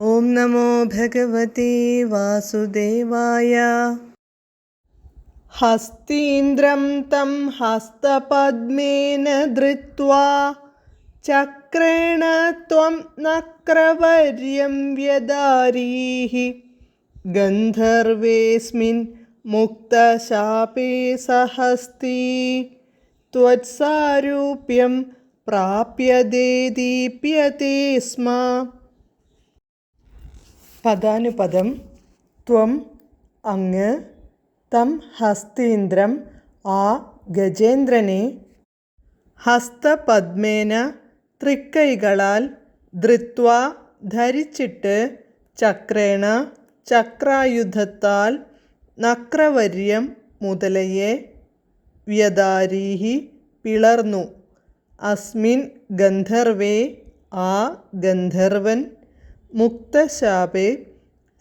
ഓം നമോ ഭഗവതേ വാസുദേവായ. ഹസ്തീന്ദ്രം തം ഹസ്തപദ്മേന ധൃത്വാ ചക്രേണ ത്വം നക്രവർയം വ്യദാരീഃ ഗന്ധർവേസ്മിൻ മുക്തശാപേ സഹസ്തീ ത്വത്സാരൂപ്യം പ്രാപ്യതേ ദീപ്യത്തെ സ്മ. പദാനുപദം. ത്വം അങ്ങ്, തം ഹസ്തീന്ദ്രം ആ ഗജേന്ദ്രനെ, ഹസ്തപദ്മേന തൃക്കൈകളാൽ, ധൃത്വാ ധരിച്ചിട്ട്, ചക്രേണ ചക്രായുധത്താൽ, നക്രവർയം മുതലയെ, വ്യദാരീഃ പിളർന്നു, അസ്മിൻ ഗന്ധർവേ ആ ഗന്ധർവൻ, മുക്തശാപേ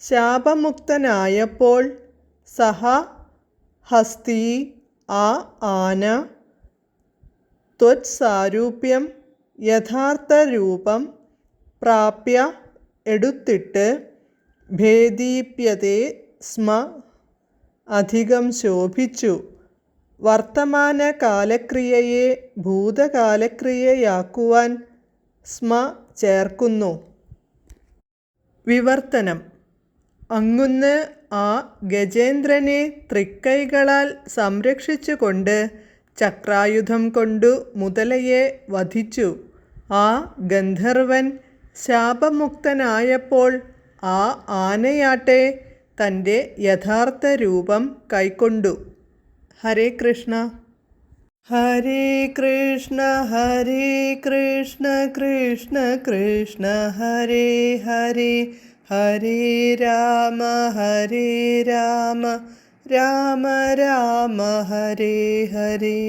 ശാപമുക്തനായപ്പോൾ, സഹ ഹസ്തീ ആ ആന, ത്വത്സാരൂപ്യം യഥാർത്ഥരൂപം, പ്രാപ്യ എടുത്തിട്ട്, ഭേദീപ്യതേ സ്മ അധികം ശോഭിച്ചു, വർത്തമാനകാലക്രിയയെ ഭൂതകാലക്രിയയാക്കുവാൻ സ്മ ചേർക്കുന്നു. വിവർത്തനം. അങ്ങുന്ന് ആ ഗജേന്ദ്രനെ തൃക്കൈകളാൽ സംരക്ഷിച്ചുകൊണ്ട് ചക്രായുധം കൊണ്ടു മുതലയെ വധിച്ചു. ആ ഗന്ധർവൻ ശാപമുക്തനായപ്പോൾ ആ ആനയാട്ടെ തൻ്റെ യഥാർത്ഥ രൂപം കൈക്കൊണ്ടു. ഹരേ കൃഷ്ണ. ഹരേ കൃഷ്ണ ഹരേ കൃഷ്ണ കൃഷ്ണ കൃഷ്ണ ഹരേ ഹരേ, ഹരേ രാമ രാമ രാമ ഹരേ ഹരേ.